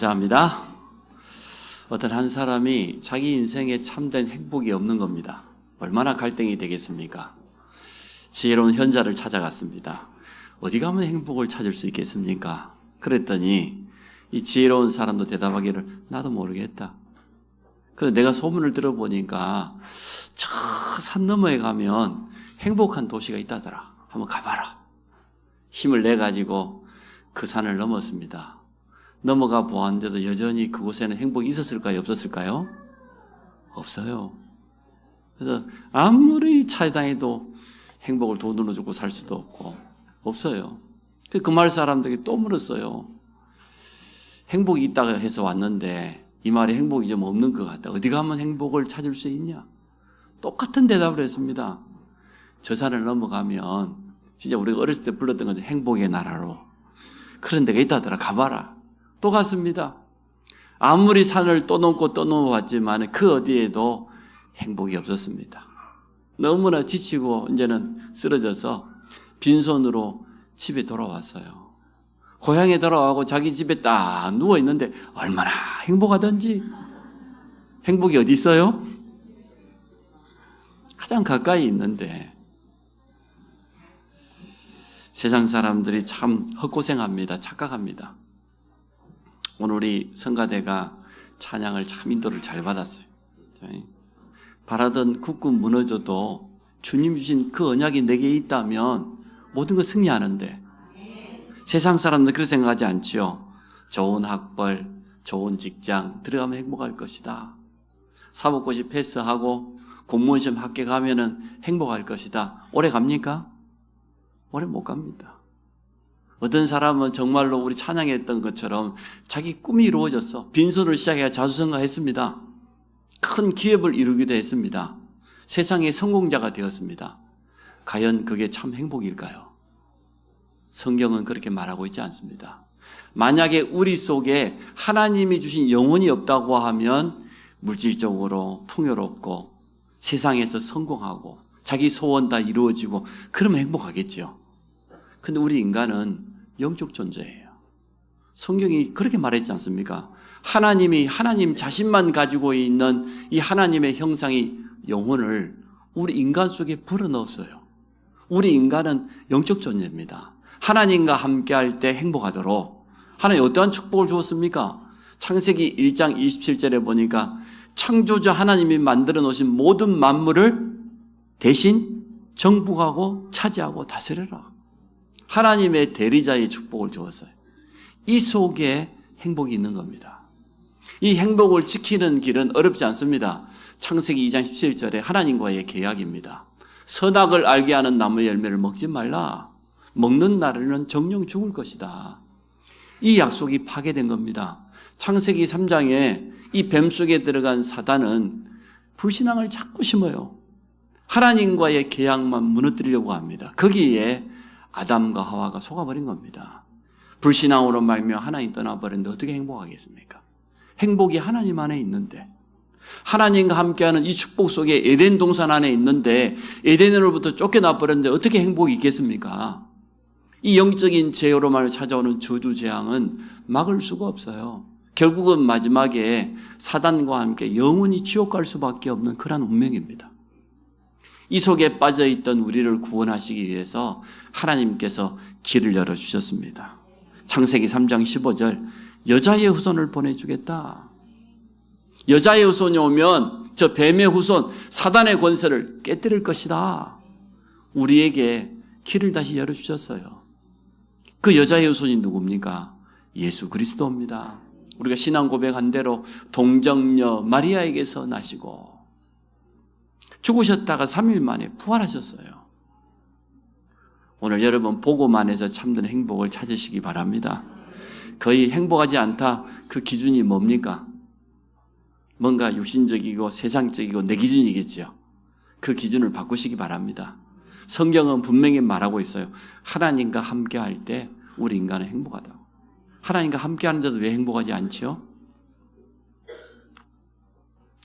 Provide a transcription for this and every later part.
감사합니다. 어떤 한 사람이 자기 인생에 참된 행복이 없는 겁니다. 얼마나 갈등이 되겠습니까? 지혜로운 현자를 찾아갔습니다. 어디 가면 행복을 찾을 수 있겠습니까? 그랬더니 이 지혜로운 사람도 대답하기를 나도 모르겠다. 그래서 내가 소문을 들어보니까 저 산 너머에 가면 행복한 도시가 있다더라. 한번 가봐라. 힘을 내가지고 그 산을 넘었습니다. 넘어가 보았는데도 여전히 그곳에는 행복이 있었을까요? 없었을까요? 없어요. 그래서 아무리 차이다해도 행복을 돈으로 주고 살 수도 없고 없어요. 그 마을 사람들이 또 물었어요. 행복이 있다고 해서 왔는데 이 말에 행복이 좀 없는 것 같다. 어디 가면 행복을 찾을 수 있냐? 똑같은 대답을 했습니다. 저 산을 넘어가면 진짜 우리가 어렸을 때 불렀던 건데 행복의 나라로 그런 데가 있다더라. 가봐라. 또 갔습니다. 아무리 산을 또 넘고 또 넘어왔지만 그 어디에도 행복이 없었습니다. 너무나 지치고 이제는 쓰러져서 빈손으로 집에 돌아왔어요. 고향에 돌아가고 자기 집에 딱 누워있는데 얼마나 행복하던지. 행복이 어디 있어요? 가장 가까이 있는데 세상 사람들이 참 헛고생합니다. 착각합니다. 오늘 우리 성가대가 찬양을 참 인도를 잘 받았어요. 바라던 국군 무너져도 주님 주신 그 언약이 내게 있다면 모든 걸 승리하는데 세상 사람들은 그렇게 생각하지 않지요. 좋은 학벌, 좋은 직장 들어가면 행복할 것이다. 사법고시 패스하고 공무원 시험 합격하면은 행복할 것이다. 오래 갑니까? 오래 못 갑니다. 어떤 사람은 정말로 우리 찬양했던 것처럼 자기 꿈이 이루어졌어. 빈손으로 시작해야 자수성가했습니다. 큰 기업을 이루기도 했습니다. 세상의 성공자가 되었습니다. 과연 그게 참 행복일까요? 성경은 그렇게 말하고 있지 않습니다. 만약에 우리 속에 하나님이 주신 영혼이 없다고 하면 물질적으로 풍요롭고 세상에서 성공하고 자기 소원 다 이루어지고 그러면 행복하겠죠. 근데 우리 인간은 영적 존재예요. 성경이 그렇게 말했지 않습니까? 하나님이 하나님 자신만 가지고 있는 이 하나님의 형상이 영혼을 우리 인간 속에 불어넣었어요. 우리 인간은 영적 존재입니다. 하나님과 함께할 때 행복하도록 하나님 어떠한 축복을 주었습니까? 창세기 1장 27절에 보니까 창조주 하나님이 만들어 놓으신 모든 만물을 대신 정복하고 차지하고 다스려라. 하나님의 대리자의 축복을 주었어요. 이 속에 행복이 있는 겁니다. 이 행복을 지키는 길은 어렵지 않습니다. 창세기 2장 17절에 하나님과의 계약입니다. 선악을 알게 하는 나무 열매를 먹지 말라. 먹는 날에는 정령 죽을 것이다. 이 약속이 파괴된 겁니다. 창세기 3장에 이 뱀 속에 들어간 사단은 불신앙을 자꾸 심어요. 하나님과의 계약만 무너뜨리려고 합니다. 거기에 아담과 하와가 속아버린 겁니다. 불신앙으로 말미암아 하나님 떠나버렸는데 어떻게 행복하겠습니까? 행복이 하나님 안에 있는데 하나님과 함께하는 이 축복 속에 에덴 동산 안에 있는데 에덴으로부터 쫓겨나버렸는데 어떻게 행복이 있겠습니까? 이 영적인 죄로 말을 찾아오는 저주 재앙은 막을 수가 없어요. 결국은 마지막에 사단과 함께 영원히 지옥 갈 수밖에 없는 그런 운명입니다. 이 속에 빠져있던 우리를 구원하시기 위해서 하나님께서 길을 열어주셨습니다. 창세기 3장 15절 여자의 후손을 보내주겠다. 여자의 후손이 오면 저 뱀의 후손 사단의 권세를 깨뜨릴 것이다. 우리에게 길을 다시 열어주셨어요. 그 여자의 후손이 누굽니까? 예수 그리스도입니다. 우리가 신앙 고백한 대로 동정녀 마리아에게서 나시고 죽으셨다가 3일 만에 부활하셨어요. 오늘 여러분 보고만 해서 참된 행복을 찾으시기 바랍니다. 거의 행복하지 않다. 그 기준이 뭡니까? 뭔가 육신적이고 세상적이고 내 기준이겠죠. 그 기준을 바꾸시기 바랍니다. 성경은 분명히 말하고 있어요. 하나님과 함께할 때 우리 인간은 행복하다고. 하나님과 함께하는데도 왜 행복하지 않죠?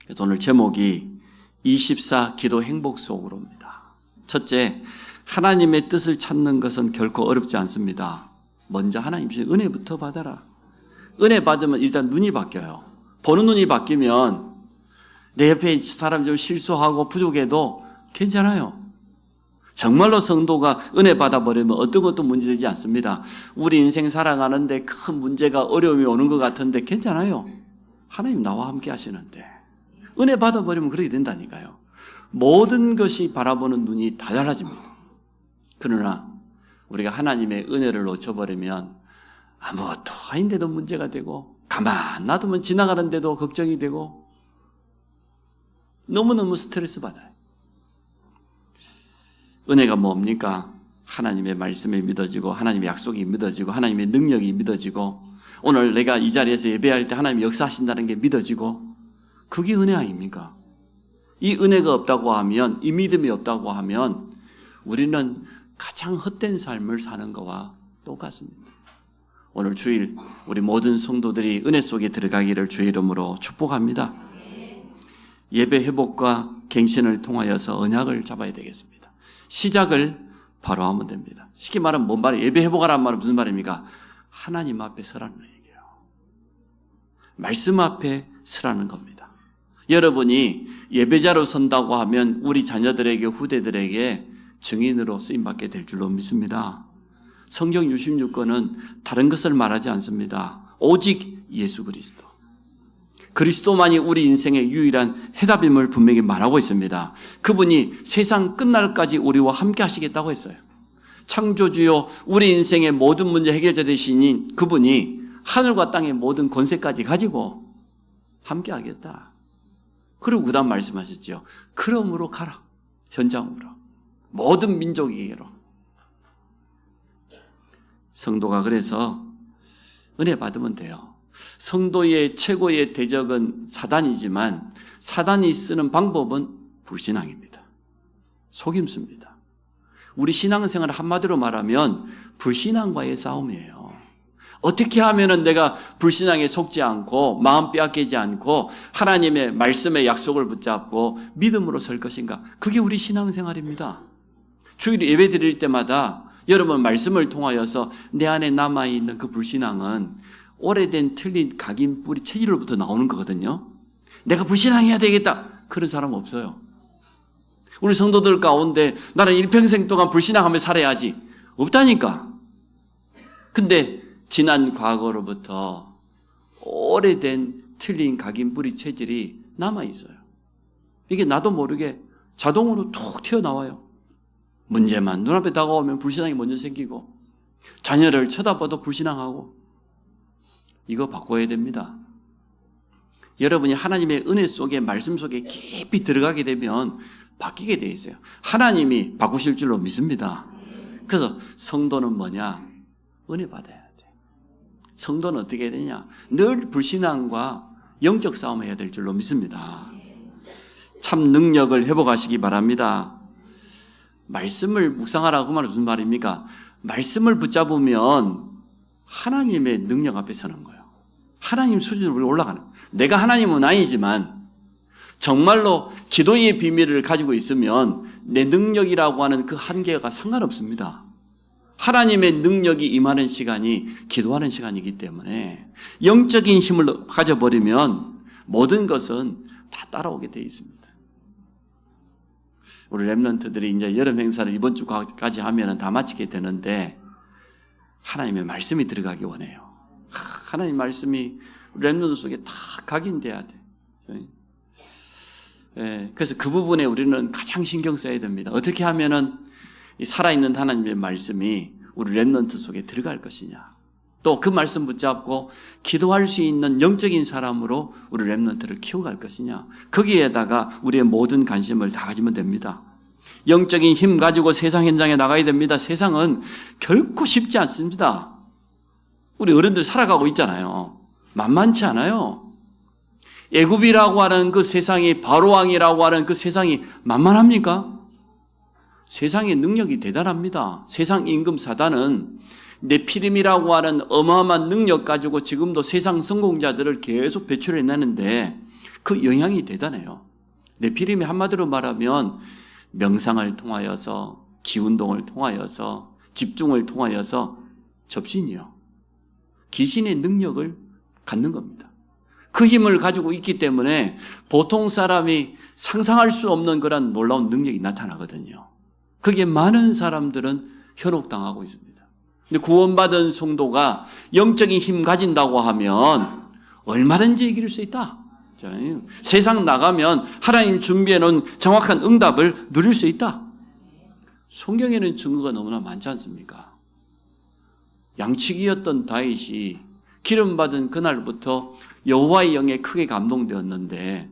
그래서 오늘 제목이 24 기도 행복 속으로입니다. 첫째, 하나님의 뜻을 찾는 것은 결코 어렵지 않습니다. 먼저 하나님 주신 은혜부터 받아라. 은혜 받으면 일단 눈이 바뀌어요. 보는 눈이 바뀌면 내 옆에 사람 좀 실수하고 부족해도 괜찮아요. 정말로 성도가 은혜 받아버리면 어떤 것도 문제되지 않습니다. 우리 인생 살아가는데 큰 문제가 어려움이 오는 것 같은데 괜찮아요. 하나님 나와 함께 하시는데 은혜 받아버리면 그렇게 된다니까요. 모든 것이 바라보는 눈이 다 달라집니다. 그러나 우리가 하나님의 은혜를 놓쳐버리면 아무것도 아닌데도 문제가 되고 가만 놔두면 지나가는데도 걱정이 되고 너무너무 스트레스 받아요. 은혜가 뭡니까? 하나님의 말씀이 믿어지고 하나님의 약속이 믿어지고 하나님의 능력이 믿어지고 오늘 내가 이 자리에서 예배할 때 하나님이 역사하신다는 게 믿어지고 그게 은혜 아닙니까? 이 은혜가 없다고 하면 이 믿음이 없다고 하면 우리는 가장 헛된 삶을 사는 것과 똑같습니다. 오늘 주일 우리 모든 성도들이 은혜 속에 들어가기를 주의 이름으로 축복합니다. 예배 회복과 갱신을 통하여서 언약을 잡아야 되겠습니다. 시작을 바로 하면 됩니다. 쉽게 말하면 뭔 말이에요? 예배 회복하라는 말은 무슨 말입니까? 하나님 앞에 서라는 얘기예요. 말씀 앞에 서라는 겁니다. 여러분이 예배자로 선다고 하면 우리 자녀들에게 후대들에게 증인으로 쓰임받게 될 줄로 믿습니다. 성경 66권은 다른 것을 말하지 않습니다. 오직 예수 그리스도. 그리스도만이 우리 인생의 유일한 해답임을 분명히 말하고 있습니다. 그분이 세상 끝날까지 우리와 함께 하시겠다고 했어요. 창조주요 우리 인생의 모든 문제 해결자 되시는 그분이 하늘과 땅의 모든 권세까지 가지고 함께 하겠다. 그리고 그 다음 말씀하셨죠. 그러므로 가라. 현장으로. 모든 민족에게로. 성도가 그래서 은혜 받으면 돼요. 성도의 최고의 대적은 사단이지만 사단이 쓰는 방법은 불신앙입니다. 속임수입니다. 우리 신앙생활 한마디로 말하면 불신앙과의 싸움이에요. 어떻게 하면은 내가 불신앙에 속지 않고 마음 빼앗기지 않고 하나님의 말씀의 약속을 붙잡고 믿음으로 설 것인가? 그게 우리 신앙생활입니다. 주일 예배 드릴 때마다 여러분 말씀을 통하여서 내 안에 남아있는 그 불신앙은 오래된 틀린 각인 뿌리 체질로부터 나오는 거거든요. 내가 불신앙해야 되겠다. 그런 사람 없어요. 우리 성도들 가운데 나는 일평생 동안 불신앙하며 살아야지. 없다니까. 근데 지난 과거로부터 오래된 틀린 각인 뿌리 체질이 남아있어요. 이게 나도 모르게 자동으로 툭 튀어나와요. 문제만 눈앞에 다가오면 불신앙이 먼저 생기고 자녀를 쳐다봐도 불신앙하고 이거 바꿔야 됩니다. 여러분이 하나님의 은혜 속에 말씀 속에 깊이 들어가게 되면 바뀌게 돼 있어요. 하나님이 바꾸실 줄로 믿습니다. 그래서 성도는 뭐냐? 은혜 받아야 돼. 성도는 어떻게 해야 되냐? 늘 불신앙과 영적 싸움을 해야 될 줄로 믿습니다. 참 능력을 회복하시기 바랍니다. 말씀을 묵상하라고 하면 무슨 말입니까? 말씀을 붙잡으면 하나님의 능력 앞에 서는 거예요. 하나님 수준으로 올라가는 거예요. 내가 하나님은 아니지만 정말로 기도의 비밀을 가지고 있으면 내 능력이라고 하는 그 한계가 상관없습니다. 하나님의 능력이 임하는 시간이 기도하는 시간이기 때문에 영적인 힘을 가져버리면 모든 것은 다 따라오게 되어 있습니다. 우리 렘넌트들이 이제 여름 행사를 이번 주까지 하면 다 마치게 되는데 하나님의 말씀이 들어가기 원해요. 하나님 말씀이 렘넌트 속에 다 각인돼야 돼. 그래서 그 부분에 우리는 가장 신경 써야 됩니다. 어떻게 하면은 이 살아있는 하나님의 말씀이 우리 렘넌트 속에 들어갈 것이냐. 또 그 말씀 붙잡고 기도할 수 있는 영적인 사람으로 우리 렘넌트를 키워갈 것이냐. 거기에다가 우리의 모든 관심을 다 가지면 됩니다. 영적인 힘 가지고 세상 현장에 나가야 됩니다. 세상은 결코 쉽지 않습니다. 우리 어른들 살아가고 있잖아요. 만만치 않아요. 애굽이라고 하는 그 세상이 바로왕이라고 하는 그 세상이 만만합니까? 세상의 능력이 대단합니다. 세상 임금 사단은 네피림이라고 하는 어마어마한 능력 가지고 지금도 세상 성공자들을 계속 배출해내는데 그 영향이 대단해요. 네피림이 한마디로 말하면 명상을 통하여서 기운동을 통하여서 집중을 통하여서 접신이요. 귀신의 능력을 갖는 겁니다. 그 힘을 가지고 있기 때문에 보통 사람이 상상할 수 없는 그런 놀라운 능력이 나타나거든요. 그게 많은 사람들은 현혹당하고 있습니다. 근데 구원받은 성도가 영적인 힘 가진다고 하면 얼마든지 이길 수 있다. 세상 나가면 하나님 준비해 놓은 정확한 응답을 누릴 수 있다. 성경에는 증거가 너무나 많지 않습니까? 양치기였던 다윗이 기름 받은 그날부터 여호와의 영에 크게 감동되었는데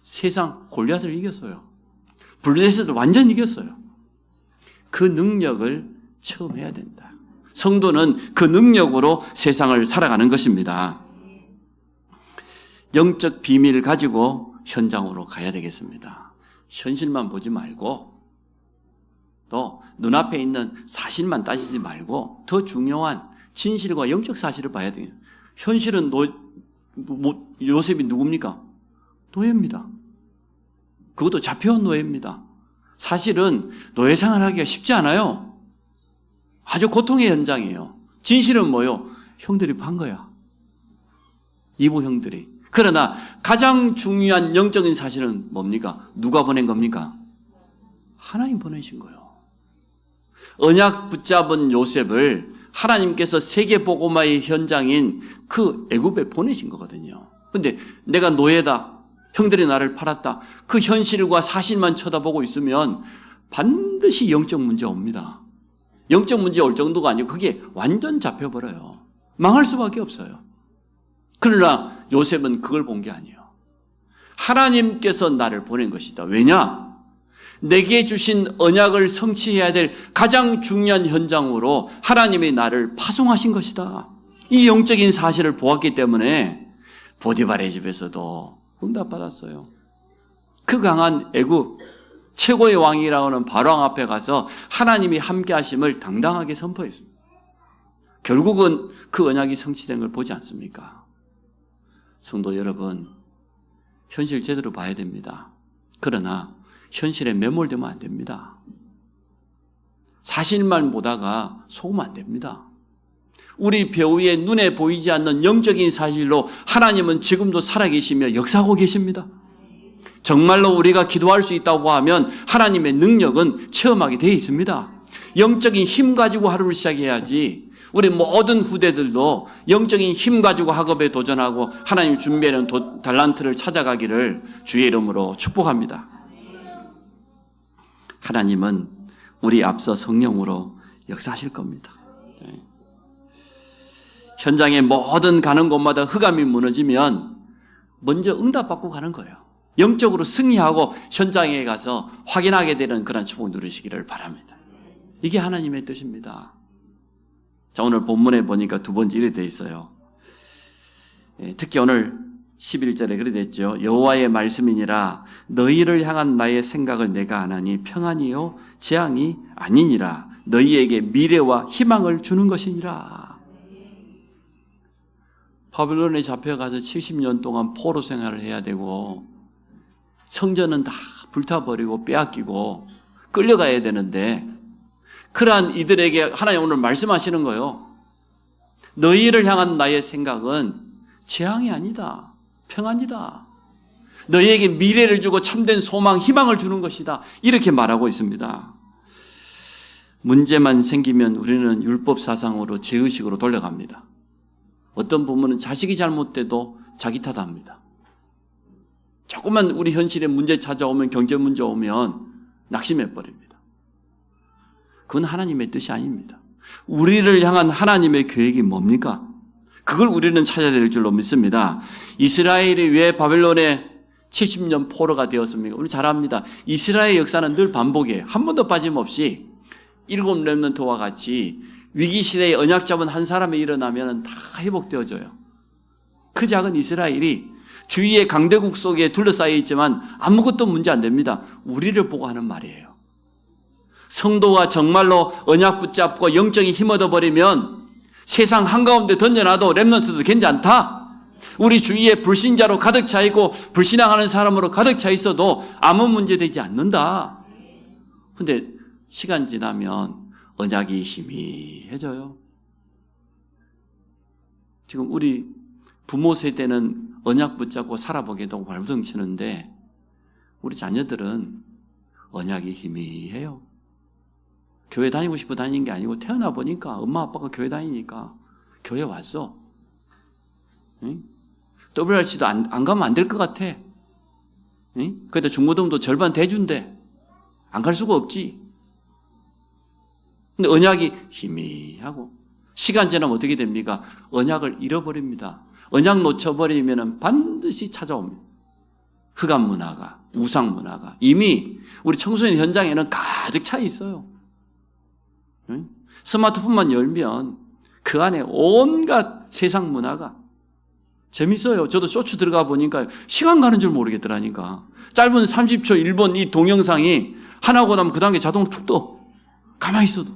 세상 골리앗을 이겼어요. 블레셋을 완전히 이겼어요. 그 능력을 체험해야 된다. 성도는 그 능력으로 세상을 살아가는 것입니다. 영적 비밀을 가지고 현장으로 가야 되겠습니다. 현실만 보지 말고 또 눈앞에 있는 사실만 따지지 말고 더 중요한 진실과 영적 사실을 봐야 돼요. 현실은 요셉이 누굽니까? 노예입니다. 그것도 잡혀온 노예입니다. 사실은 노예 생활하기가 쉽지 않아요. 아주 고통의 현장이에요. 진실은 뭐요? 형들이 판 거야. 이부 형들이. 그러나 가장 중요한 영적인 사실은 뭡니까? 누가 보낸 겁니까? 하나님 보내신 거예요. 언약 붙잡은 요셉을 하나님께서 세계복음화의 현장인 그 애굽에 보내신 거거든요. 근데 내가 노예다. 형들이 나를 팔았다. 그 현실과 사실만 쳐다보고 있으면 반드시 영적 문제 옵니다. 영적 문제 올 정도가 아니고 그게 완전 잡혀버려요. 망할 수밖에 없어요. 그러나 요셉은 그걸 본 게 아니에요. 하나님께서 나를 보낸 것이다. 왜냐? 내게 주신 언약을 성취해야 될 가장 중요한 현장으로 하나님이 나를 파송하신 것이다. 이 영적인 사실을 보았기 때문에 보디발의 집에서도 응답받았어요. 그 강한 애굽 최고의 왕이라고 하는 바로왕 앞에 가서 하나님이 함께 하심을 당당하게 선포했습니다. 결국은 그 언약이 성취된 걸 보지 않습니까? 성도 여러분, 현실 제대로 봐야 됩니다. 그러나 현실에 매몰되면 안 됩니다. 사실만 보다가 속으면 안 됩니다. 우리 배우의 눈에 보이지 않는 영적인 사실로 하나님은 지금도 살아계시며 역사하고 계십니다. 정말로 우리가 기도할 수 있다고 하면 하나님의 능력은 체험하게 되어 있습니다. 영적인 힘 가지고 하루를 시작해야지 우리 모든 후대들도 영적인 힘 가지고 학업에 도전하고 하나님 준비하는 달란트를 찾아가기를 주의 이름으로 축복합니다. 하나님은 우리 앞서 성령으로 역사하실 겁니다. 현장에 모든 가는 곳마다 흑암이 무너지면 먼저 응답받고 가는 거예요. 영적으로 승리하고 현장에 가서 확인하게 되는 그런 축복 누리시기를 바랍니다. 이게 하나님의 뜻입니다. 자, 오늘 본문에 보니까 두 번째 이렇게 되어 있어요. 특히 오늘 11절에 그렇게 됐죠. 여호와의 말씀이니라 너희를 향한 나의 생각을 내가 아나니 평안이요 재앙이 아니니라 너희에게 미래와 희망을 주는 것이니라. 바벨론에 잡혀가서 70년 동안 포로 생활을 해야 되고 성전은 다 불타버리고 빼앗기고 끌려가야 되는데 그러한 이들에게 하나님 오늘 말씀하시는 거예요. 너희를 향한 나의 생각은 재앙이 아니다. 평안이다. 너희에게 미래를 주고 참된 소망, 희망을 주는 것이다. 이렇게 말하고 있습니다. 문제만 생기면 우리는 율법 사상으로 죄의식으로 돌려갑니다. 어떤 부모는 자식이 잘못돼도 자기 탓합니다. 조금만 우리 현실에 문제 찾아오면 경제 문제 오면 낙심해 버립니다. 그건 하나님의 뜻이 아닙니다. 우리를 향한 하나님의 계획이 뭡니까? 그걸 우리는 찾아야 될 줄로 믿습니다. 이스라엘이 왜 바벨론에 70년 포로가 되었습니까? 우리 잘 압니다. 이스라엘 역사는 늘 반복이에요. 한 번도 빠짐없이 7 렘넌트와 같이 위기 시대에 언약 잡은 한 사람이 일어나면 다 회복되어져요. 그 작은 이스라엘이 주위의 강대국 속에 둘러싸여 있지만 아무것도 문제 안 됩니다. 우리를 보고 하는 말이에요. 성도가 정말로 언약 붙잡고 영적인 힘 얻어버리면 세상 한가운데 던져놔도 렘넌트도 괜찮다. 우리 주위에 불신자로 가득 차 있고 불신앙하는 사람으로 가득 차 있어도 아무 문제 되지 않는다. 근데 시간 지나면 언약이 희미해져요. 지금 우리 부모 세대는 언약 붙잡고 살아보겠다고 발버둥 치는데 우리 자녀들은 언약이 희미해요. 교회 다니고 싶어 다니는 게 아니고 태어나 보니까 엄마 아빠가 교회 다니니까 교회 왔어. 응? WRC도 안 가면 안 될 것 같아. 응? 그래도 중고등도 절반 대준대. 안 갈 수가 없지. 근데 언약이 희미하고 시간 지나면 어떻게 됩니까? 언약을 잃어버립니다. 언약 놓쳐버리면 반드시 찾아옵니다. 흑암 문화가, 우상 문화가 이미 우리 청소년 현장에는 가득 차 있어요. 응? 스마트폰만 열면 그 안에 온갖 세상 문화가 재밌어요. 저도 쇼츠 들어가 보니까 시간 가는 줄 모르겠더라니까. 짧은 30초 1번 이 동영상이 하나고 나면 그 다음에 자동으로 툭 떠. 가만히 있어도.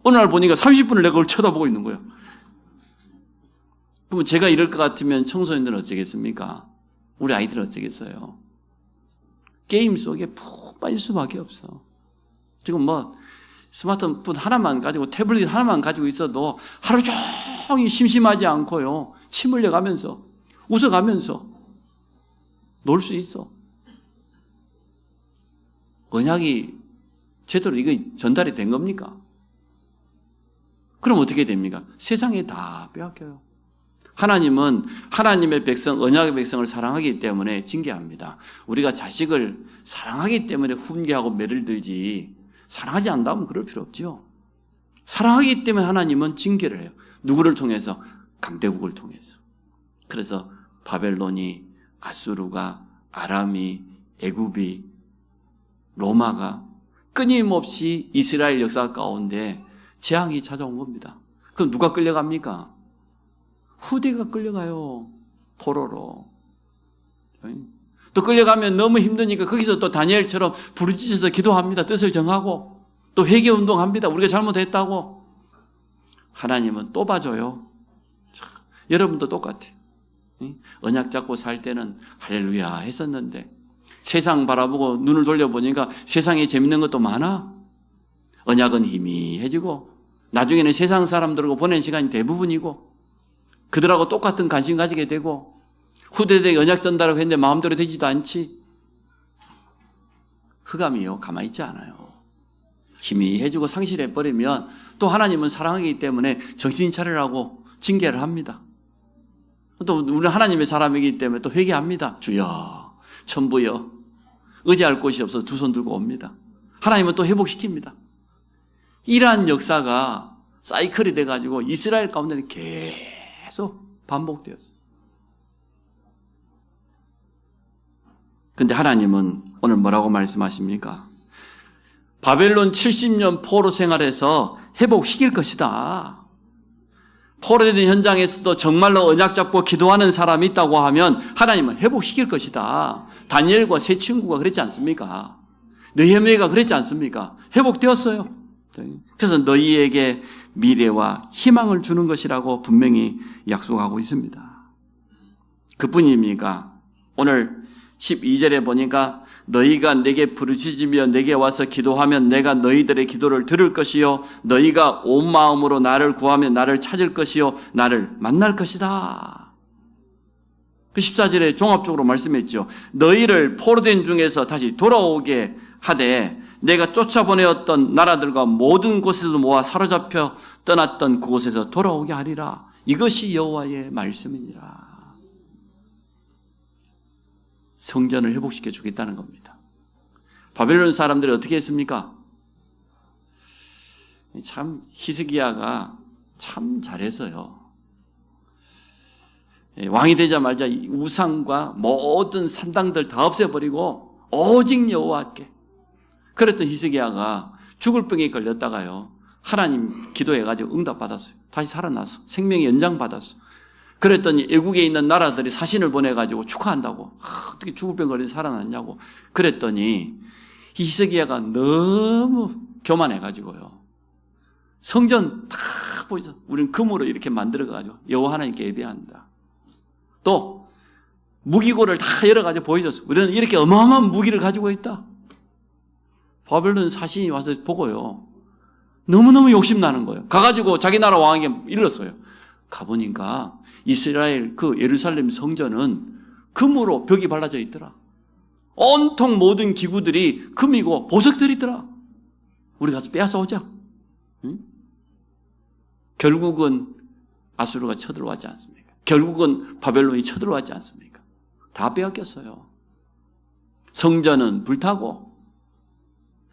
어느 날 보니까 30분을 내가 그걸 쳐다보고 있는 거예요. 그러면 제가 이럴 것 같으면 청소년들은 어쩌겠습니까? 우리 아이들은 어쩌겠어요? 게임 속에 푹 빠질 수밖에 없어. 지금 뭐 스마트폰 하나만 가지고 태블릿 하나만 가지고 있어도 하루 종일 심심하지 않고요. 침 흘려가면서 웃어가면서 놀 수 있어. 언약이 제대로 이거 전달이 된 겁니까? 그럼 어떻게 됩니까? 세상에 다 빼앗겨요. 하나님은 하나님의 백성, 언약의 백성을 사랑하기 때문에 징계합니다. 우리가 자식을 사랑하기 때문에 훈계하고 매를 들지 사랑하지 않다면 그럴 필요 없죠. 사랑하기 때문에 하나님은 징계를 해요. 누구를 통해서? 강대국을 통해서. 그래서 바벨론이, 아수르가, 아람이, 애굽이, 로마가 끊임없이 이스라엘 역사 가운데 재앙이 찾아온 겁니다. 그럼 누가 끌려갑니까? 후대가 끌려가요. 포로로. 또 끌려가면 너무 힘드니까 거기서 또 다니엘처럼 부르짖어서 기도합니다. 뜻을 정하고 또 회개운동합니다. 우리가 잘못했다고. 하나님은 또 봐줘요. 여러분도 똑같아요. 언약 잡고 살 때는 할렐루야 했었는데 세상 바라보고 눈을 돌려보니까 세상에 재밌는 것도 많아. 언약은 희미해지고 나중에는 세상 사람들하고 보낸 시간이 대부분이고 그들하고 똑같은 관심 가지게 되고 후대들에게 언약 전달하고 했는데 마음대로 되지도 않지. 흑암이요. 가만히 있지 않아요. 희미해지고 상실해버리면 또 하나님은 사랑하기 때문에 정신 차리라고 징계를 합니다. 또 우리는 하나님의 사람이기 때문에 또 회개합니다. 주여, 천부여, 의지할 곳이 없어서 두 손 들고 옵니다. 하나님은 또 회복시킵니다. 이러한 역사가 사이클이 돼가지고 이스라엘 가운데는 계속 반복되었어요. 근데 하나님은 오늘 뭐라고 말씀하십니까? 바벨론 70년 포로 생활에서 회복시킬 것이다. 포로된 현장에서도 정말로 언약 잡고 기도하는 사람이 있다고 하면 하나님은 회복시킬 것이다. 다니엘과 세 친구가 그랬지 않습니까? 느헤미야가 그랬지 않습니까? 회복되었어요. 그래서 너희에게 미래와 희망을 주는 것이라고 분명히 약속하고 있습니다. 그뿐입니까? 오늘 12절에 보니까 너희가 내게 부르짖으며 내게 와서 기도하면 내가 너희들의 기도를 들을 것이요 너희가 온 마음으로 나를 구하면 나를 찾을 것이요 나를 만날 것이다. 그 14절에 종합적으로 말씀했죠. 너희를 포로된 중에서 다시 돌아오게 하되 내가 쫓아보내었던 나라들과 모든 곳에서 모아 사로잡혀 떠났던 그곳에서 돌아오게 하리라. 이것이 여호와의 말씀이니라. 성전을 회복시켜 주겠다는 겁니다. 바벨론 사람들이 어떻게 했습니까? 참 히스기야가 참 잘했어요. 왕이 되자마자 우상과 모든 산당들 다 없애버리고 오직 여호와께. 그랬던 히스기야가 죽을 병에 걸렸다가요. 하나님 기도해가지고 응답받았어요. 다시 살아났어. 생명의 연장받았어. 그랬더니 애국에 있는 나라들이 사신을 보내가지고 축하한다고. 어떻게 죽을 병 걸려서 살아났냐고. 그랬더니 히스기야가 너무 교만해가지고요. 성전 다 보이죠. 우리는 금으로 이렇게 만들어가지고 여호와 하나님께 예배한다. 또 무기고를 다 열어가지고 보여줬어. 우리는 이렇게 어마어마한 무기를 가지고 있다. 바벨론 사신이 와서 보고요. 너무너무 욕심나는 거예요. 가가지고 자기 나라 왕에게 일렀어요. 가보니까 이스라엘 그 예루살렘 성전은 금으로 벽이 발라져 있더라. 온통 모든 기구들이 금이고 보석들이 있더라. 우리 가서 빼앗아 오자. 응? 결국은 아수르가 쳐들어왔지 않습니까? 결국은 바벨론이 쳐들어왔지 않습니까? 다 빼앗겼어요. 성전은 불타고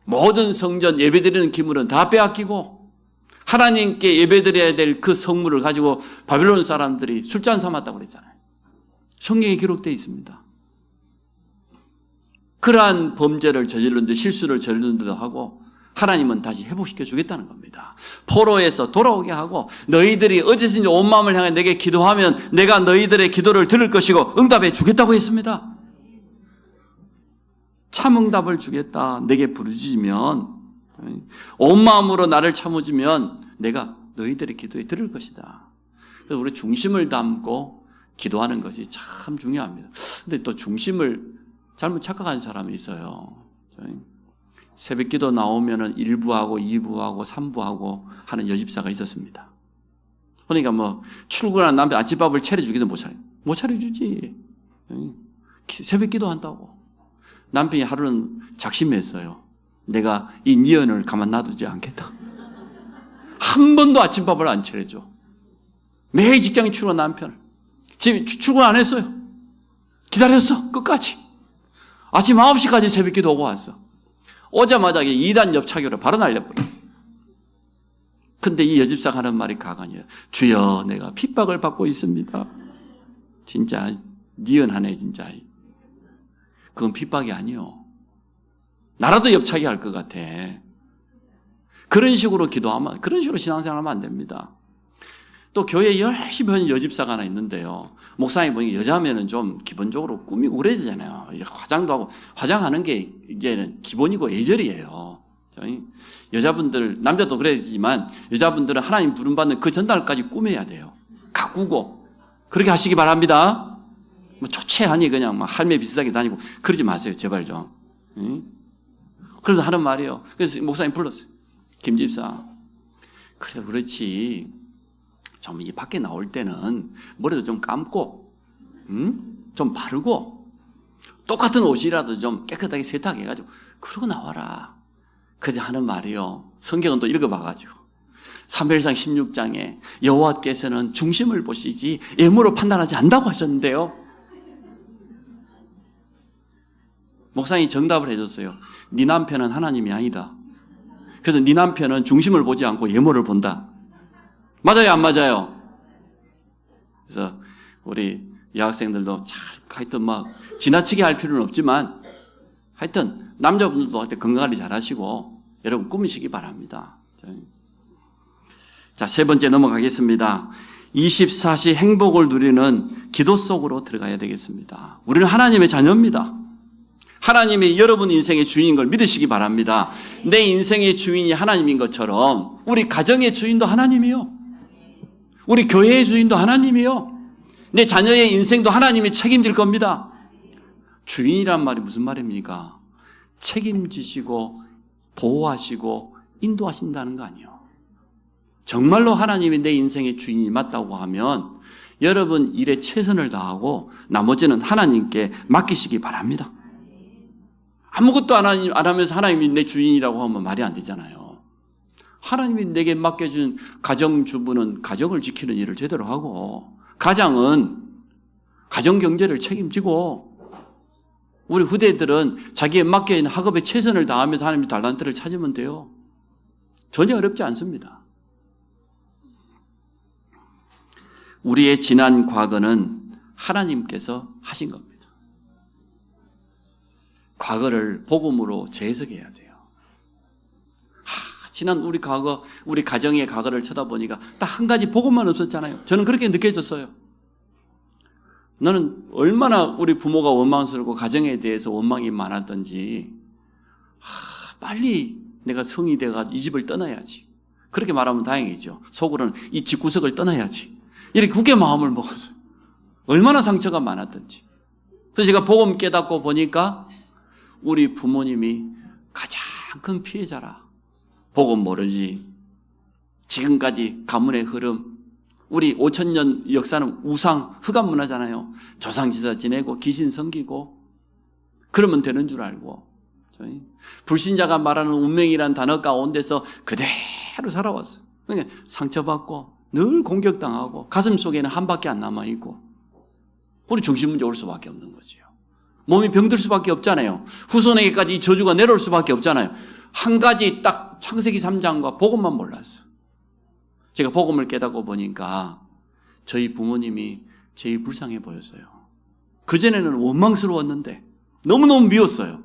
모든 성전 예배드리는 기물은 다 빼앗기고 하나님께 예배드려야 될 그 성물을 가지고 바벨론 사람들이 술잔 삼았다고 그랬잖아요. 성경에 기록되어 있습니다. 그러한 범죄를 저지른 데 실수를 저지른 듯 하고 하나님은 다시 회복시켜 주겠다는 겁니다. 포로에서 돌아오게 하고 너희들이 어디서든지 온 마음을 향해 내게 기도하면 내가 너희들의 기도를 들을 것이고 응답해 주겠다고 했습니다. 참 응답을 주겠다. 내게 부르짖으면 온 마음으로 나를 참으면 내가 너희들의 기도에 들을 것이다. 그래서 우리 중심을 담고 기도하는 것이 참 중요합니다. 근데 또 중심을 잘못 착각하는 사람이 있어요. 새벽 기도 나오면은 1부하고 2부하고 3부하고 하는 여집사가 있었습니다. 그러니까 뭐 출근한 남편 아침밥을 차려주기도 못 차려주지. 새벽 기도 한다고. 남편이 하루는 작심했어요. 내가 이 니언을 가만 놔두지 않겠다. 한 번도 아침밥을 안 차려줘. 매일 직장에 출근한 남편을. 집에 출근 안 했어요. 기다렸어. 끝까지. 아침 9시까지 새벽 기도 오고 왔어. 오자마자 2단 옆차교를 바로 날려버렸어. 근데 이 여집사가 하는 말이 가관이에요. 주여, 내가 핍박을 받고 있습니다. 진짜 니은하네 진짜. 그건 핍박이 아니요. 나라도 옆차기 할 것 같아. 그런 식으로 기도하면, 그런 식으로 신앙생활하면 안 됩니다. 또 교회에 열심히 하는 여집사가 하나 있는데요. 목사님 보니까 여자면은 좀 기본적으로 꾸미고 그래야 되잖아요. 화장도 하고, 화장하는 게 이제는 기본이고 예절이에요. 여자분들, 남자도 그래야지만 여자분들은 하나님 부름받는 그 전날까지 꾸며야 돼요. 가꾸고. 그렇게 하시기 바랍니다. 뭐 초췌하니 그냥 막 할매 비슷하게 다니고 그러지 마세요. 제발 좀. 그래서 하는 말이에요. 그래서 목사님 불렀어요. 김집사. 그래서 그렇지. 좀 이 밖에 나올 때는 머리도 좀 감고, 좀 바르고, 똑같은 옷이라도 좀 깨끗하게 세탁해가지고, 그러고 나와라. 그래서 하는 말이요. 성경은 또 읽어봐가지고. 사무엘상 16장에 여호와께서는 중심을 보시지 외모로 판단하지 않는다고 하셨는데요. 목사님이 정답을 해줬어요. 네 남편은 하나님이 아니다. 그래서 네 남편은 중심을 보지 않고 외모를 본다. 맞아요, 안 맞아요? 그래서 우리 여학생들도 잘 하여튼 막 지나치게 할 필요는 없지만 하여튼 남자분들도 하여튼 건강관리 잘 하시고 여러분 꾸미시기 바랍니다. 자, 세 번째 넘어가겠습니다. 24시 행복을 누리는 기도 속으로 들어가야 되겠습니다. 우리는 하나님의 자녀입니다. 하나님이 여러분 인생의 주인인 걸 믿으시기 바랍니다. 내 인생의 주인이 하나님인 것처럼 우리 가정의 주인도 하나님이요. 우리 교회의 주인도 하나님이요. 내 자녀의 인생도 하나님이 책임질 겁니다. 주인이란 말이 무슨 말입니까? 책임지시고 보호하시고 인도하신다는 거 아니에요. 정말로 하나님이 내 인생의 주인이 맞다고 하면 여러분 일에 최선을 다하고 나머지는 하나님께 맡기시기 바랍니다. 아무것도 안 하면서 하나님이 내 주인이라고 하면 말이 안 되잖아요. 하나님이 내게 맡겨준 가정주부는 가정을 지키는 일을 제대로 하고 가장은 가정경제를 책임지고 우리 후대들은 자기의 맡겨있는 학업에 최선을 다하면서 하나님의 달란트를 찾으면 돼요. 전혀 어렵지 않습니다. 우리의 지난 과거는 하나님께서 하신 겁니다. 과거를 복음으로 재해석해야 돼요. 지난 우리 과거, 우리 가정의 과거를 쳐다보니까 딱 한 가지 복음만 없었잖아요. 저는 그렇게 느껴졌어요. 너는 얼마나 우리 부모가 원망스럽고 가정에 대해서 원망이 많았던지 빨리 내가 성이 돼가지고 이 집을 떠나야지. 그렇게 말하면 다행이죠. 속으로는 이 집구석을 떠나야지. 이렇게 굳게 마음을 먹었어요. 얼마나 상처가 많았던지. 그래서 제가 복음 깨닫고 보니까 우리 부모님이 가장 큰 피해자라. 복음 모르지. 지금까지 가문의 흐름, 우리 5,000년 역사는 우상, 흑암 문화잖아요. 조상지사 지내고 귀신 섬기고 그러면 되는 줄 알고 불신자가 말하는 운명이라는 단어 가운데서 그대로 살아왔어요. 그러니까 상처받고 늘 공격당하고 가슴 속에는 한 밖에 안 남아있고 우리 정신문제 올 수밖에 없는 거지요. 몸이 병들 수밖에 없잖아요. 후손에게까지 이 저주가 내려올 수밖에 없잖아요. 한 가지 딱 창세기 3장과 복음만 몰랐어. 제가 복음을 깨닫고 보니까 저희 부모님이 제일 불쌍해 보였어요. 그전에는 원망스러웠는데 너무너무 미웠어요.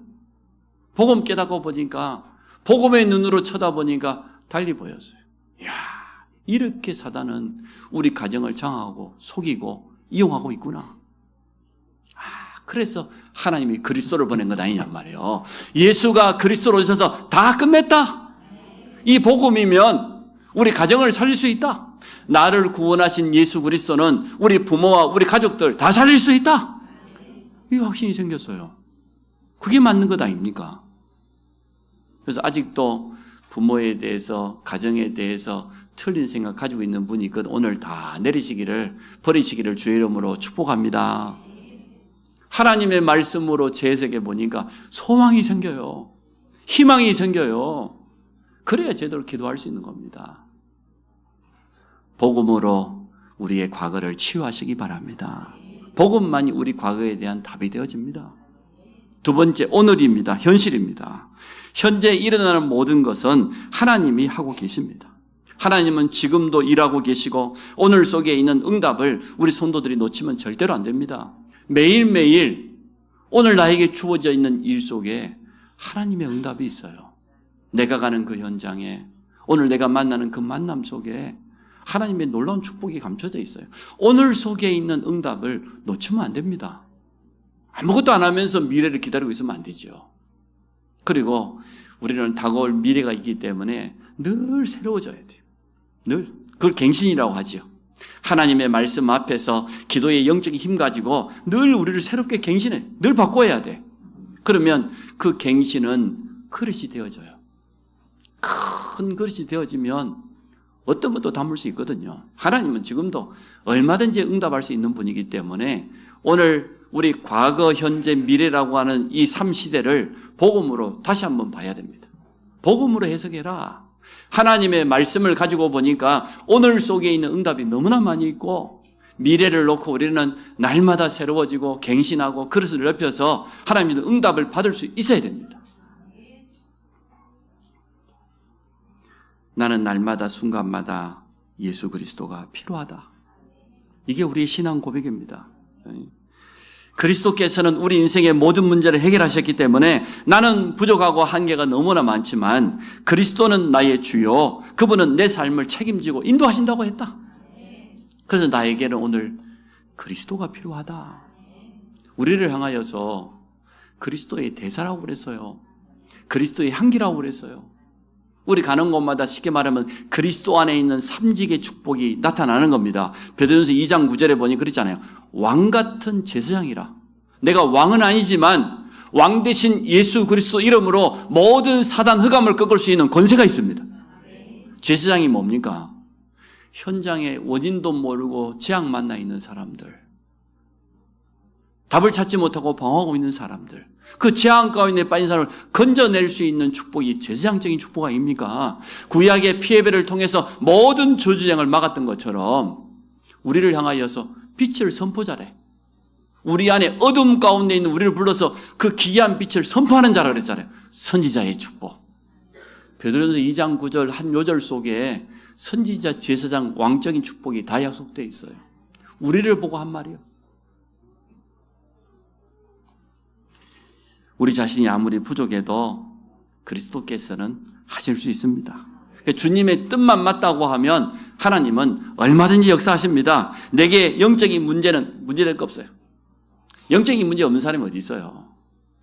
복음 깨닫고 보니까 복음의 눈으로 쳐다보니까 달리 보였어요. 이야, 이렇게 사단은 우리 가정을 장악하고 속이고 이용하고 있구나. 그래서 하나님이 그리스도를 보낸 것 아니냔 말이에요. 예수가 그리스도로 오셔서 다 끝냈다. 이 복음이면 우리 가정을 살릴 수 있다. 나를 구원하신 예수 그리스도는 우리 부모와 우리 가족들 다 살릴 수 있다. 이 확신이 생겼어요. 그게 맞는 것 아닙니까? 그래서 아직도 부모에 대해서 가정에 대해서 틀린 생각 가지고 있는 분이 오늘 다 버리시기를 주의 이름으로 축복합니다. 하나님의 말씀으로 재해석해 보니까 소망이 생겨요. 희망이 생겨요. 그래야 제대로 기도할 수 있는 겁니다. 복음으로 우리의 과거를 치유하시기 바랍니다. 복음만이 우리 과거에 대한 답이 되어집니다. 두 번째, 오늘입니다. 현실입니다. 현재 일어나는 모든 것은 하나님이 하고 계십니다. 하나님은 지금도 일하고 계시고 오늘 속에 있는 응답을 우리 성도들이 놓치면 절대로 안 됩니다. 매일매일 오늘 나에게 주어져 있는 일 속에 하나님의 응답이 있어요. 내가 가는 그 현장에 오늘 내가 만나는 그 만남 속에 하나님의 놀라운 축복이 감춰져 있어요. 오늘 속에 있는 응답을 놓치면 안 됩니다. 아무것도 안 하면서 미래를 기다리고 있으면 안 되죠. 그리고 우리는 다가올 미래가 있기 때문에 늘 새로워져야 돼요. 늘. 그걸 갱신이라고 하죠. 하나님의 말씀 앞에서 기도의 영적인 힘 가지고 늘 우리를 새롭게 갱신해. 늘 바꿔야 돼. 그러면 그 갱신은 그릇이 되어져요. 큰 그릇이 되어지면 어떤 것도 담을 수 있거든요. 하나님은 지금도 얼마든지 응답할 수 있는 분이기 때문에 오늘 우리 과거, 현재, 미래라고 하는 이 3시대를 복음으로 다시 한번 봐야 됩니다. 복음으로 해석해라. 하나님의 말씀을 가지고 보니까 오늘 속에 있는 응답이 너무나 많이 있고 미래를 놓고 우리는 날마다 새로워지고 갱신하고 그릇을 넓혀서 하나님의 응답을 받을 수 있어야 됩니다. 나는 날마다 순간마다 예수 그리스도가 필요하다. 이게 우리의 신앙 고백입니다. 그리스도께서는 우리 인생의 모든 문제를 해결하셨기 때문에 나는 부족하고 한계가 너무나 많지만 그리스도는 나의 주요, 그분은 내 삶을 책임지고 인도하신다고 했다. 그래서 나에게는 오늘 그리스도가 필요하다. 우리를 향하여서 그리스도의 대사라고 그랬어요. 그리스도의 향기라고 그랬어요. 우리 가는 곳마다 쉽게 말하면 그리스도 안에 있는 삼직의 축복이 나타나는 겁니다. 베드로전서 2장 9절에 보니 그랬잖아요. 왕 같은 제사장이라. 내가 왕은 아니지만 왕 대신 예수 그리스도 이름으로 모든 사단 흑암을 꺾을 수 있는 권세가 있습니다. 제사장이 뭡니까? 현장에 원인도 모르고 재앙 만나 있는 사람들, 답을 찾지 못하고 방황하고 있는 사람들, 그 재앙 가운데 빠진 사람을 건져낼 수 있는 축복이 제사장적인 축복 아닙니까? 구약의 피해배를 통해서 모든 저주쟁을 막았던 것처럼 우리를 향하여서 빛을 선포자래. 우리 안에 어둠 가운데 있는 우리를 불러서 그 기이한 빛을 선포하는 자라 그랬잖아요. 선지자의 축복. 베드로전서 2장 9절 한 요절 속에 선지자, 제사장, 왕적인 축복이 다 약속되어 있어요. 우리를 보고 한 말이에요. 우리 자신이 아무리 부족해도 그리스도께서는 하실 수 있습니다. 주님의 뜻만 맞다고 하면 하나님은 얼마든지 역사하십니다. 내게 영적인 문제는 문제될 거 없어요. 영적인 문제 없는 사람이 어디 있어요?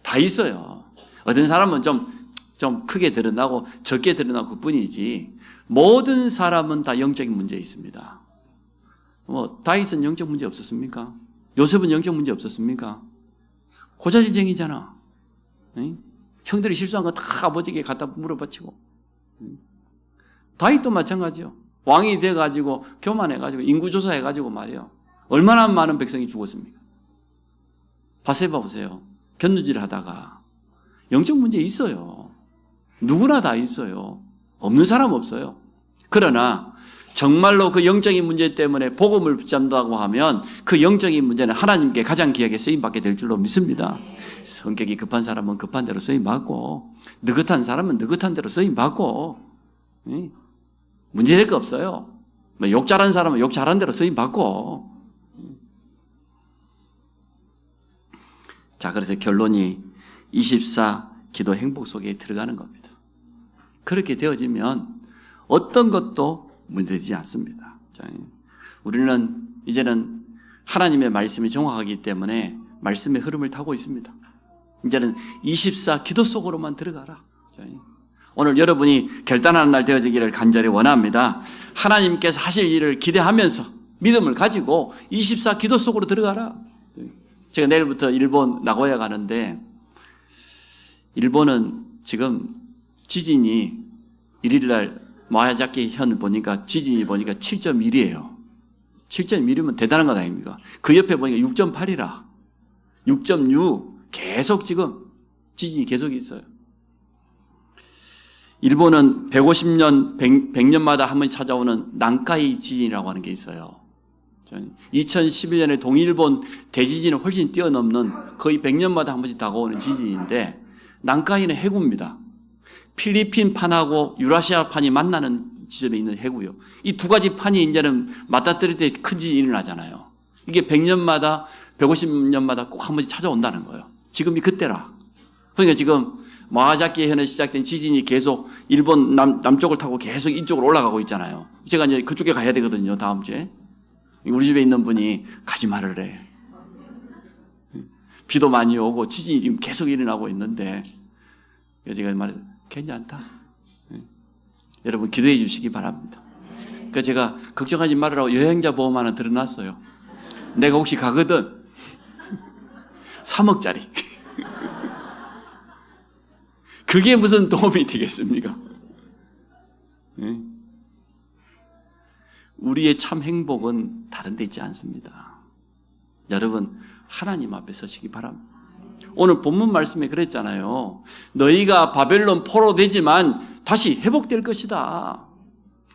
다 있어요. 어떤 사람은 좀 크게 드러나고 적게 드러나고 그뿐이지 모든 사람은 다 영적인 문제 있습니다. 다윗은 영적 문제 없었습니까? 요셉은 영적 문제 없었습니까? 고자질쟁이잖아. 형들이 실수한 거 다 아버지에게 갖다 물어바치고. 다윗도 마찬가지요. 왕이 돼가지고 교만해가지고 인구조사해가지고 말이에요. 얼마나 많은 백성이 죽었습니까? 바세바 보세요. 견누질 하다가 영적 문제 있어요. 누구나 다 있어요. 없는 사람 없어요. 그러나 정말로 그 영적인 문제 때문에 복음을 붙잡는다고 하면 그 영적인 문제는 하나님께 가장 귀하게 쓰임받게 될 줄로 믿습니다. 성격이 급한 사람은 급한 대로 쓰임받고 느긋한 사람은 느긋한 대로 쓰임받고 문제될 거 없어요. 욕 잘하는 사람은 욕 잘하는 대로 쓰임받고. 자, 그래서 결론이 24 기도 행복 속에 들어가는 겁니다. 그렇게 되어지면 어떤 것도 문제되지 않습니다. 자, 우리는 이제는 하나님의 말씀이 정확하기 때문에 말씀의 흐름을 타고 있습니다. 이제는 24 기도 속으로만 들어가라. 자, 오늘 여러분이 결단하는 날 되어지기를 간절히 원합니다. 하나님께서 하실 일을 기대하면서 믿음을 가지고 24 기도 속으로 들어가라. 제가 내일부터 일본 나고야 가는데 일본은 지금 지진이 1일날 마야자키 현 보니까 지진이 보니까 7.1이에요. 7.1이면 대단한 것 아닙니까? 그 옆에 보니까 6.8이라. 6.6 계속 지금 지진이 계속 있어요. 일본은 150년, 100년마다 한 번 찾아오는 난카이 지진이라고 하는 게 있어요. 2011년에 동일본 대지진을 훨씬 뛰어넘는 거의 100년마다 한 번씩 다가오는 지진인데 난카이는 해구입니다. 필리핀 판하고 유라시아 판이 만나는 지점에 있는 해구요. 이 두 가지 판이 이제는 맞닥뜨릴 때 큰 지진이 일어나잖아요. 이게 100년마다 150년마다 꼭 한 번씩 찾아온다는 거예요. 지금이 그때라. 그러니까 지금 마하자키 현에 시작된 지진이 계속 일본 남쪽을 타고 계속 이쪽으로 올라가고 있잖아요. 제가 이제 그쪽에 가야 되거든요. 다음 주에. 우리 집에 있는 분이 가지 말으래. 비도 많이 오고 지진이 지금 계속 일어나고 있는데 제가 말해서 괜찮다. 여러분 기도해 주시기 바랍니다. 그러니까 제가 걱정하지 말으라고 여행자 보험 하나 들어놨어요. 내가 혹시 가거든 3억짜리. 그게 무슨 도움이 되겠습니까? 우리의 참 행복은 다른 데 있지 않습니다. 여러분 하나님 앞에 서시기 바랍니다. 오늘 본문 말씀에 그랬잖아요. 너희가 바벨론 포로되지만 다시 회복될 것이다.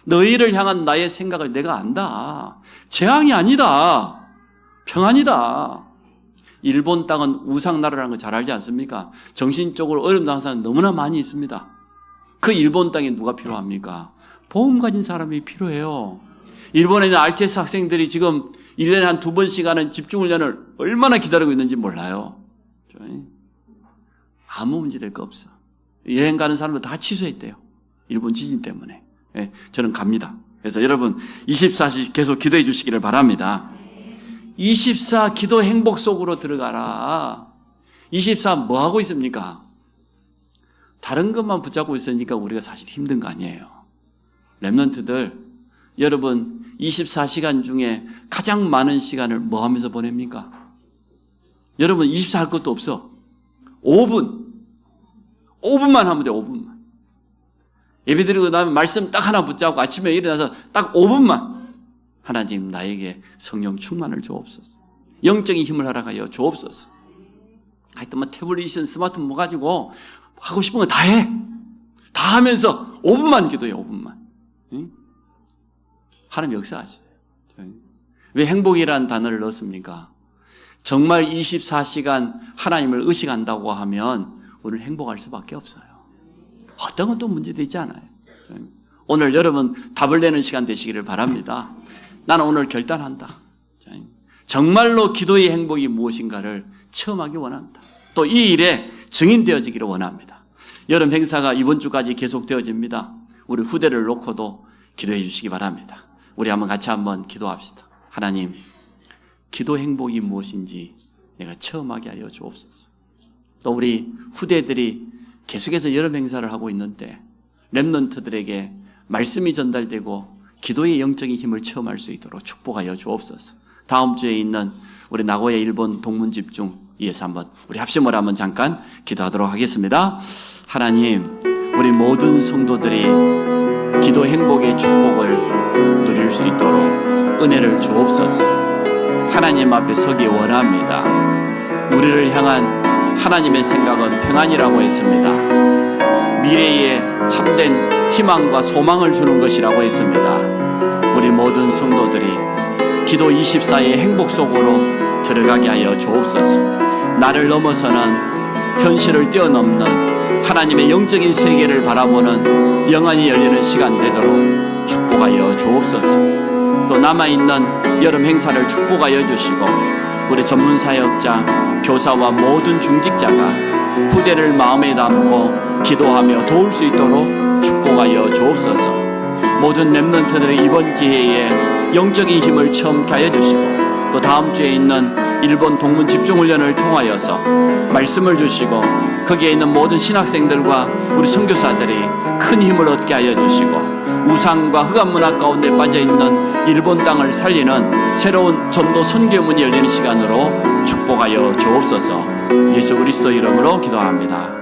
너희를 향한 나의 생각을 내가 안다. 재앙이 아니다. 평안이다. 일본 땅은 우상나라라는 거 잘 알지 않습니까? 정신적으로 어려움 당한 사람 너무나 많이 있습니다. 그 일본 땅에 누가 필요합니까? 보험 가진 사람이 필요해요. 일본에 있는 RTS 학생들이 지금 1년에 한 2번씩 하는 집중훈련을 얼마나 기다리고 있는지 몰라요. 아무 문제 될 거 없어. 여행 가는 사람들 다 취소했대요. 일본 지진 때문에. 저는 갑니다. 그래서 여러분 24시 계속 기도해 주시기를 바랍니다. 24 기도 행복 속으로 들어가라. 24 뭐 하고 있습니까? 다른 것만 붙잡고 있으니까 우리가 사실 힘든 거 아니에요. 렘넌트들 여러분 24시간 중에 가장 많은 시간을 뭐 하면서 보냅니까? 여러분 24 할 것도 없어. 5분만 하면 돼. 5분만. 예배드리고 나면 말씀 딱 하나 붙잡고 아침에 일어나서 딱 5분만 하나님 나에게 성령 충만을 주옵소서. 영적인 힘을 허락하여 주옵소서. 하여튼 뭐 태블릿이든 스마트폰 뭐 가지고 하고 싶은 거 다 해. 다 하면서 5분만 기도해. 5분만. 응? 하나님 역사하세요. 왜 행복이라는 단어를 넣었습니까? 정말 24시간 하나님을 의식한다고 하면 우리는 행복할 수밖에 없어요. 어떤 것도 문제되지 않아요. 오늘 여러분 답을 내는 시간 되시기를 바랍니다. 나는 오늘 결단한다. 정말로 기도의 행복이 무엇인가를 체험하기 원한다. 또 이 일에 증인되어지기를 원합니다. 여름 행사가 이번 주까지 계속되어집니다. 우리 후대를 놓고도 기도해 주시기 바랍니다. 우리 같이 한번 기도합시다. 하나님, 기도 행복이 무엇인지 내가 체험하게 하여 주옵소서. 또 우리 후대들이 계속해서 여름 행사를 하고 있는데 렘넌트들에게 말씀이 전달되고 기도의 영적인 힘을 체험할 수 있도록 축복하여 주옵소서. 다음 주에 있는 우리 나고야 일본 동문집중 위해서 한번 우리 합심으로 한번 잠깐 기도하도록 하겠습니다. 하나님, 우리 모든 성도들이 기도 행복의 축복을 누릴 수 있도록 은혜를 주옵소서. 하나님 앞에 서기 원합니다. 우리를 향한 하나님의 생각은 평안이라고 했습니다. 미래에 참된 희망과 소망을 주는 것이라고 했습니다. 우리 모든 성도들이 기도 24의 행복 속으로 들어가게 하여 주옵소서. 나를 넘어서는 현실을 뛰어넘는 하나님의 영적인 세계를 바라보는 영안이 열리는 시간 되도록 축복하여 주옵소서. 또 남아있는 여름 행사를 축복하여 주시고 우리 전문 사역자, 교사와 모든 중직자가 후대를 마음에 담고 기도하며 도울 수 있도록 축복하여 주옵소서. 모든 렘넌트들의 이번 기회에 영적인 힘을 체험케 하여 주시고 또 다음 주에 있는 일본 동문 집중훈련을 통하여서 말씀을 주시고 거기에 있는 모든 신학생들과 우리 선교사들이 큰 힘을 얻게 하여 주시고 우상과 흑암문화 가운데 빠져있는 일본 땅을 살리는 새로운 전도 선교문이 열리는 시간으로 축복하여 주옵소서. 예수 그리스도 이름으로 기도합니다.